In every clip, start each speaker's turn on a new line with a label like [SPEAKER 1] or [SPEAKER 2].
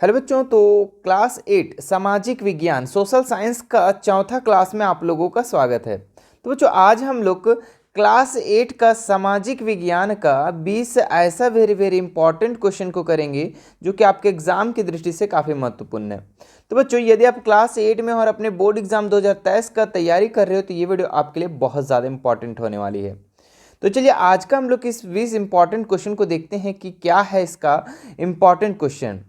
[SPEAKER 1] Hello बच्चों, तो class 8 सामाजिक विज्ञान सोशल साइंस का चौथा क्लास में आप लोगों का स्वागत है। तो बच्चों, आज हम लोग क्लास 8 का सामाजिक विज्ञान का 20 ऐसा वेरी वेरी इंपॉर्टेंट क्वेश्चन को करेंगे जो कि आपके एग्जाम की दृष्टि से काफ़ी महत्वपूर्ण है। तो बच्चों, यदि आप क्लास 8 में और अपने बोर्ड एग्जाम 2023 का तैयारी कर रहे हो तो ये वीडियो आपके लिए बहुत ज़्यादा इंपॉर्टेंट होने वाली है। तो चलिए आज का हम लोग इस 20 इंपॉर्टेंट क्वेश्चन को देखते हैं कि क्या है इसका इंपॉर्टेंट क्वेश्चन।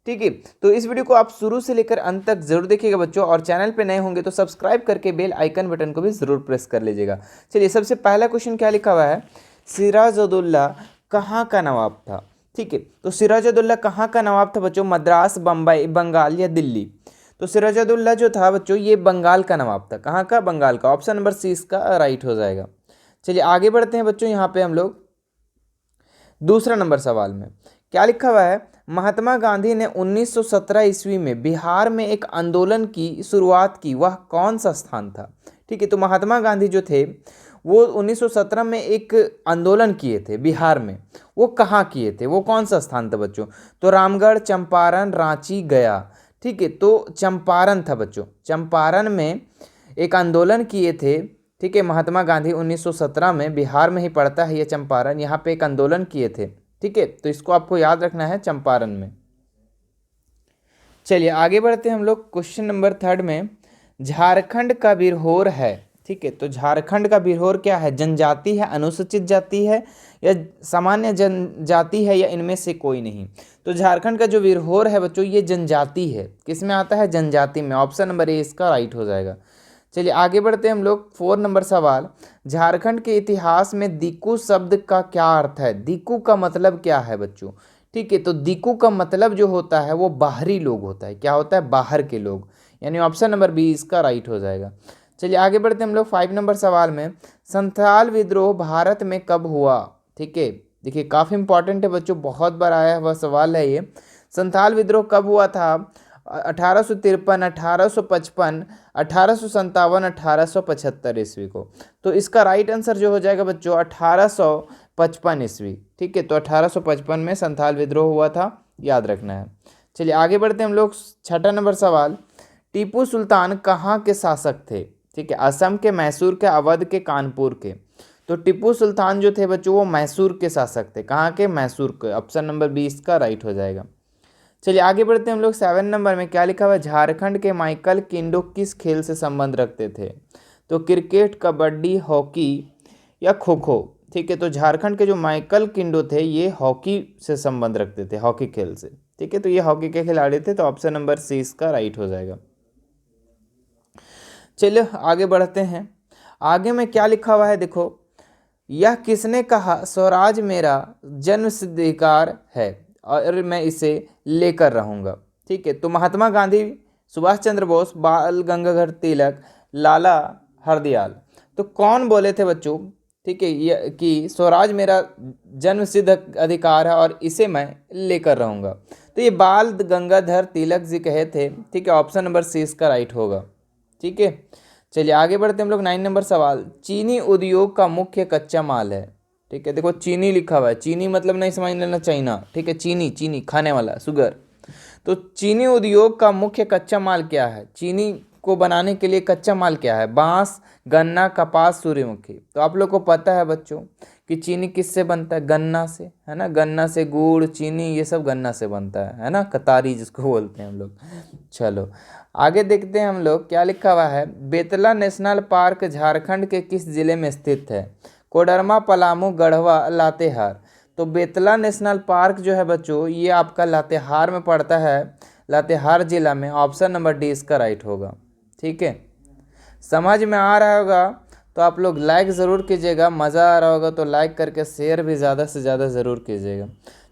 [SPEAKER 1] ठीक है, तो इस वीडियो को आप शुरू से लेकर अंत तक जरूर देखिएगा बच्चों, और चैनल पे नए होंगे तो सब्सक्राइब करके बेल आइकन बटन को भी जरूर प्रेस कर लीजिएगा। चलिए, सबसे पहला क्वेश्चन क्या लिखा हुआ है, सिराजुद्दौला कहाँ का नवाब था। ठीक है, तो सिराजुद्दौला कहाँ का नवाब था बच्चों, मद्रास, बम्बई, बंगाल या दिल्ली। तो सिराजुद्दौला जो था बच्चों ये बंगाल का नवाब था। कहाँ का? बंगाल का। ऑप्शन नंबर सी इसका राइट हो जाएगा। चलिए आगे बढ़ते हैं बच्चों, यहाँ पे हम लोग दूसरा नंबर सवाल में क्या लिखा हुआ है, महात्मा गांधी ने 1917 ईस्वी में बिहार में एक आंदोलन की शुरुआत की, वह कौन सा स्थान था। ठीक है, तो महात्मा गांधी जो थे वो 1917 में एक आंदोलन किए थे बिहार में। वो कहाँ किए थे, वो कौन सा स्थान था बच्चों? तो रामगढ़, चंपारण, रांची, गया। ठीक है, तो चंपारण था बच्चों। चंपारण में एक आंदोलन किए थे। ठीक है, महात्मा गांधी 1917 में, बिहार में ही पड़ता है ये चंपारण, यहाँ पे एक आंदोलन किए थे। ठीक है, तो इसको आपको याद रखना है, चंपारण में। चलिए आगे बढ़ते हैं हम लोग क्वेश्चन नंबर 3 में, झारखंड का बिरहोर है। ठीक है, तो झारखंड का बिरहोर क्या है, जनजाति है, अनुसूचित जाति है या सामान्य जनजाति है या इनमें से कोई नहीं। तो झारखंड का जो बिरहोर है बच्चों ये जनजाति है। किस में आता है? जनजाति में। ऑप्शन नंबर ए इसका राइट हो जाएगा। चलिए आगे बढ़ते हैं हम लोग 4 नंबर सवाल, झारखंड के इतिहास में दीकू शब्द का क्या अर्थ है। दीकू का मतलब क्या है बच्चों? ठीक है, तो दीकू का मतलब जो होता है वो बाहरी लोग होता है। क्या होता है? बाहर के लोग, यानी ऑप्शन नंबर बी इसका राइट हो जाएगा। चलिए आगे बढ़ते हैं हम लोग 5 नंबर सवाल में, संथाल विद्रोह भारत में कब हुआ। ठीक है, देखिए काफ़ी इंपॉर्टेंट है बच्चों, बहुत बार आया हुआ सवाल है ये। संथाल विद्रोह कब हुआ था? 1853, 1855, 1857, 1875 ईस्वी को। तो इसका राइट आंसर जो हो जाएगा बच्चों 1855 ईस्वी। ठीक है, तो 1855 में संथाल विद्रोह हुआ था, याद रखना है। चलिए आगे बढ़ते हैं हम लोग 6 नंबर सवाल, टीपू सुल्तान कहाँ के शासक थे। ठीक है, असम के, मैसूर के, अवध के, कानपुर के। तो टीपू सुल्तान जो थे बच्चों वो मैसूर के शासक थे। कहाँ के? मैसूर के। ऑप्शन नंबर 20 का राइट हो जाएगा। चलिए आगे बढ़ते हैं हम लोग 7 नंबर में क्या लिखा हुआ है, झारखंड के माइकल किंडो किस खेल से संबंध रखते थे। तो क्रिकेट, कबड्डी, हॉकी या खो खो। ठीक है, तो झारखंड के जो माइकल किंडो थे ये हॉकी से संबंध रखते थे, हॉकी खेल से। ठीक है, तो ये हॉकी के खिलाड़ी थे, तो ऑप्शन नंबर सी इसका राइट हो जाएगा। चलिए आगे बढ़ते हैं, आगे में क्या लिखा हुआ है देखो, यह किसने कहा स्वराज मेरा जन्मसिद्धाधिकार है और मैं इसे लेकर रहूँगा। ठीक है, तो महात्मा गांधी, सुभाष चंद्र बोस, बाल गंगाधर तिलक, लाला हरदयाल। तो कौन बोले थे बच्चों? ठीक है, ये कि स्वराज मेरा जन्मसिद्ध अधिकार है और इसे मैं लेकर रहूँगा। तो ये बाल गंगाधर तिलक जी कहे थे। ठीक है, ऑप्शन नंबर सी इसका राइट होगा। ठीक है, चलिए आगे बढ़ते हम लोग 9 नंबर सवाल, चीनी उद्योग का मुख्य कच्चा माल है। ठीक है, देखो चीनी लिखा हुआ है, चीनी मतलब नहीं समझ लेना चाइना। ठीक है, चीनी, चीनी खाने वाला, शुगर। तो चीनी उद्योग का मुख्य कच्चा माल क्या है? चीनी को बनाने के लिए कच्चा माल क्या है? बांस, गन्ना, कपास, सूर्यमुखी। तो आप लोग को पता है बच्चों कि चीनी किससे बनता है? गन्ना से, है ना। गन्ना से गुड़, चीनी, ये सब गन्ना से बनता है ना, कतारी जिसको बोलते हैं हम लोग। चलो आगे देखते हैं हम लोग क्या लिखा हुआ है, बेतला नेशनल पार्क झारखंड के किस जिले में स्थित है। कोडरमा, पलामू, गढ़वा, लातेहार। तो बेतला नेशनल पार्क जो है बच्चों ये आपका लातेहार में पड़ता है, लातेहार जिला में। ऑप्शन नंबर डी इसका राइट होगा। ठीक है, समझ में आ रहा होगा तो आप लोग लाइक ज़रूर कीजिएगा, मज़ा आ रहा होगा तो लाइक करके शेयर भी ज़्यादा से ज़्यादा ज़रूर कीजिएगा।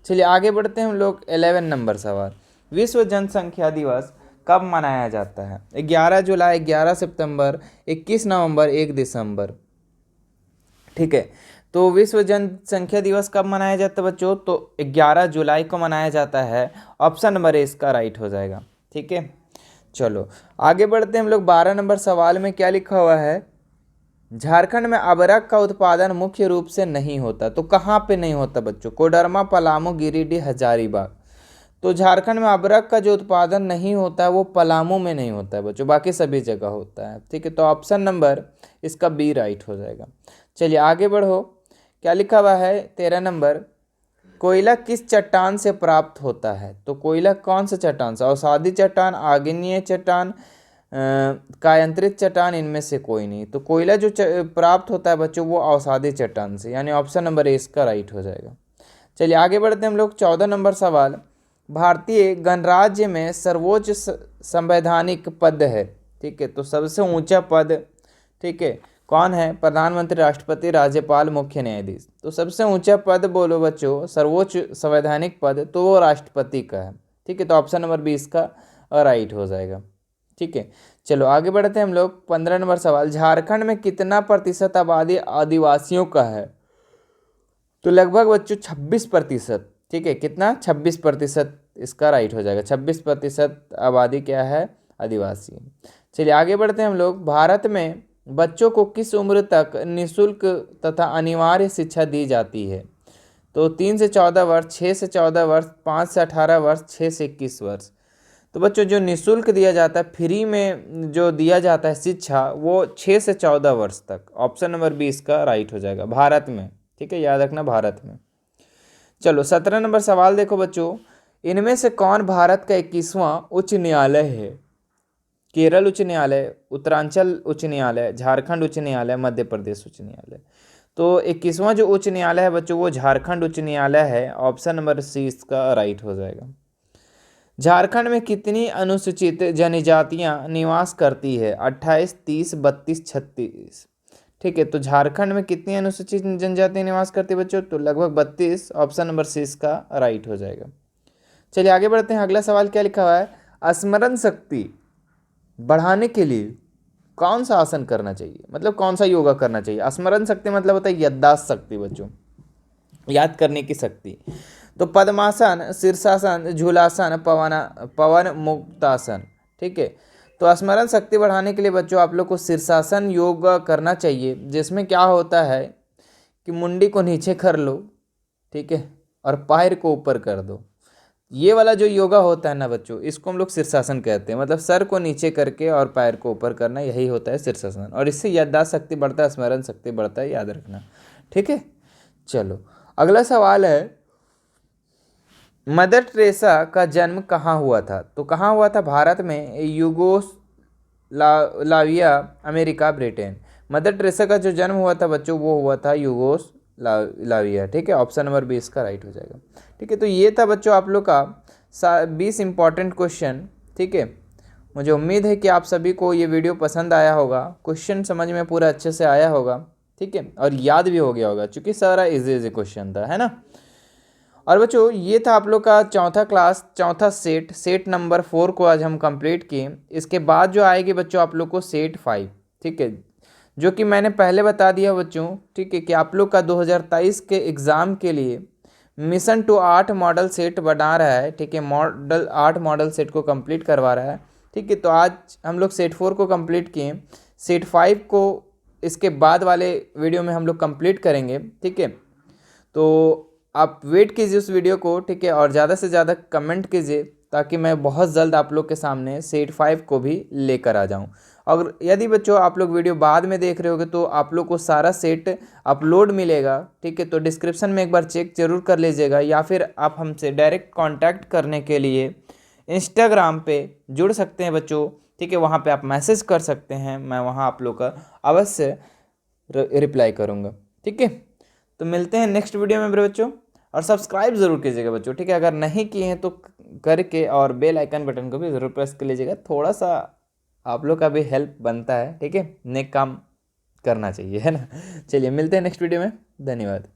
[SPEAKER 1] चलिए आगे बढ़ते हैं हम लोग 11 नंबर सवाल, विश्व जनसंख्या दिवस कब मनाया जाता है। 11 जुलाई, 11 सितंबर, 21 नवंबर, 1 दिसंबर। ठीक है, तो विश्व जनसंख्या दिवस कब मनाया जाता है बच्चों? तो 11 जुलाई को मनाया जाता है। ऑप्शन नंबर ए इसका राइट हो जाएगा। ठीक है, चलो आगे बढ़ते हैं हम लोग 12 नंबर सवाल में क्या लिखा हुआ है, झारखंड में अबरक का उत्पादन मुख्य रूप से नहीं होता। तो कहाँ पे नहीं होता बच्चों? कोडरमा, पलामू, गिरिडीह, हजारीबाग। तो झारखंड में अदरक का जो उत्पादन नहीं होता है वो पलामू में नहीं होता है बच्चों, बाकी सभी जगह होता है। ठीक है, तो ऑप्शन नंबर इसका बी राइट हो जाएगा। चलिए आगे बढ़ो, क्या लिखा हुआ है 13 नंबर, कोयला किस चट्टान से प्राप्त होता है? तो कोयला कौन सा चट्टान से? अवसादी चट्टान, आग्नेय चट्टान, कायांतरित चट्टान, इनमें से कोई नहीं। तो कोयला जो प्राप्त होता है बच्चों वो अवसादी चट्टान से, यानी ऑप्शन नंबर ए इसका राइट हो जाएगा। चलिए आगे बढ़ते हैं हम लोग। 14 नंबर सवाल, भारतीय गणराज्य में सर्वोच्च संवैधानिक पद है। ठीक है, तो सबसे ऊंचा पद, ठीक है, कौन है? प्रधानमंत्री, राष्ट्रपति, राज्यपाल, मुख्य न्यायाधीश। तो सबसे ऊंचा पद बोलो बच्चों, सर्वोच्च संवैधानिक पद, तो वो राष्ट्रपति का है। ठीक है, तो ऑप्शन नंबर बी इसका राइट हो जाएगा। ठीक है, चलो आगे बढ़ते हैं हम लोग। 15 नंबर सवाल, झारखंड में कितना प्रतिशत आबादी आदिवासियों का है? तो लगभग बच्चों 26%। ठीक है, कितना? 26% इसका राइट हो जाएगा। 26% आबादी क्या है? आदिवासी। चलिए आगे बढ़ते हैं हम लोग। भारत में बच्चों को किस उम्र तक निःशुल्क तथा अनिवार्य शिक्षा दी जाती है? तो 3 से 14 वर्ष, 6 से 14 वर्ष, 5 से 18 वर्ष, 6 से 21 वर्ष। तो बच्चों जो निःशुल्क दिया जाता है, फ्री में जो दिया जाता है शिक्षा, वो 6 से 14 वर्ष तक। ऑप्शन नंबर बी इसका राइट हो जाएगा, भारत में। ठीक है, याद रखना, भारत में। चलो 17 नंबर सवाल देखो बच्चों, इनमें से कौन भारत का 21वां उच्च न्यायालय है? केरल उच्च न्यायालय, उत्तरांचल उच्च न्यायालय, झारखंड उच्च न्यायालय, मध्य प्रदेश उच्च न्यायालय। तो 21वां जो उच्च न्यायालय है बच्चों वो झारखंड उच्च न्यायालय है। ऑप्शन नंबर सी इसका राइट हो जाएगा। झारखंड में कितनी अनुसूचित जनजातियां निवास करती है? 28, 30, 32, 36। ठीक है, तो झारखंड में कितनी अनुसूचित जनजातियां निवास करती है बच्चों? तो लगभग 32। ऑप्शन नंबर सी इसका राइट हो जाएगा। चलिए आगे बढ़ते हैं। अगला सवाल क्या लिखा हुआ है, स्मरण शक्ति बढ़ाने के लिए कौन सा आसन करना चाहिए? मतलब कौन सा योगा करना चाहिए? स्मरण शक्ति मतलब होता है याददाश्त शक्ति बच्चों, याद करने की शक्ति। तो पद्मासन, शीर्षासन, झूलासन, पवन मुक्तासन। ठीक है, तो स्मरण शक्ति बढ़ाने के लिए बच्चों आप लोग को शीर्षासन योग करना चाहिए, जिसमें क्या होता है कि मुंडी को नीचे कर लो, ठीक है, और पैर को ऊपर कर दो। ये वाला जो योगा होता है ना बच्चों, इसको हम लोग शीर्षासन कहते हैं। मतलब सर को नीचे करके और पैर को ऊपर करना, यही होता है शीर्षासन। और इससे याददाश्त शक्ति बढ़ता है, स्मरण शक्ति बढ़ता है, याद रखना। ठीक है, चलो अगला सवाल है, मदर टेरेसा का जन्म कहाँ हुआ था? तो कहाँ हुआ था? भारत में, Yugoslavia, America, Britain. Mother Teresa का जो जन्म हुआ था बच्चों वो हुआ था यूगोस्लाविया। ठीक है, ऑप्शन नंबर बी इसका राइट हो जाएगा। ठीक है, तो ये था बच्चों आप लोग का 20 इंपॉर्टेंट क्वेश्चन। ठीक है, मुझे उम्मीद है कि आप सभी को ये वीडियो पसंद आया होगा, क्वेश्चन समझ में पूरा अच्छे से आया होगा। ठीक है, और याद भी हो गया होगा, क्योंकि सारा इजी क्वेश्चन था, है ना। और बच्चों ये था आप लोग का चौथा क्लास, चौथा सेट नंबर 4 को आज हम कंप्लीट किए। इसके बाद जो आएगी बच्चों आप लोग को सेट 5। ठीक है, जो कि मैंने पहले बता दिया बच्चों। ठीक है, कि आप लोग का 2023 के एग्ज़ाम के लिए मिशन टू 8 मॉडल सेट बना रहा है। ठीक है, 8 मॉडल सेट को कंप्लीट करवा रहा है। ठीक है, तो आज हम लोग सेट 4 को कंप्लीट किए, सेट 5 को इसके बाद वाले वीडियो में हम लोग कंप्लीट करेंगे। ठीक है, तो आप वेट कीजिए उस वीडियो को। ठीक है, और ज़्यादा से ज़्यादा कमेंट कीजिए, ताकि मैं बहुत जल्द आप लोग के सामने सेट 5 को भी लेकर आ जाऊं। और यदि बच्चों आप लोग वीडियो बाद में देख रहे होगे तो आप लोग को सारा सेट अपलोड मिलेगा। ठीक है, तो डिस्क्रिप्शन में एक बार चेक जरूर कर लीजिएगा, या फिर आप हमसे डायरेक्ट कांटेक्ट करने के लिए इंस्टाग्राम पे जुड़ सकते हैं बच्चों। ठीक है, वहाँ पे आप मैसेज कर सकते हैं, मैं वहाँ आप लोग का अवश्य रिप्लाई करूँगा। ठीक है, तो मिलते हैं नेक्स्ट वीडियो में मेरे बच्चों, और सब्सक्राइब ज़रूर कीजिएगा बच्चों। ठीक है, अगर नहीं किए हैं तो करके, और बेल आइकन बटन को भी ज़रूर प्रेस कर लीजिएगा। थोड़ा सा आप लोग का भी हेल्प बनता है। ठीक है, नेक काम करना चाहिए, है ना। चलिए मिलते हैं नेक्स्ट वीडियो में, धन्यवाद।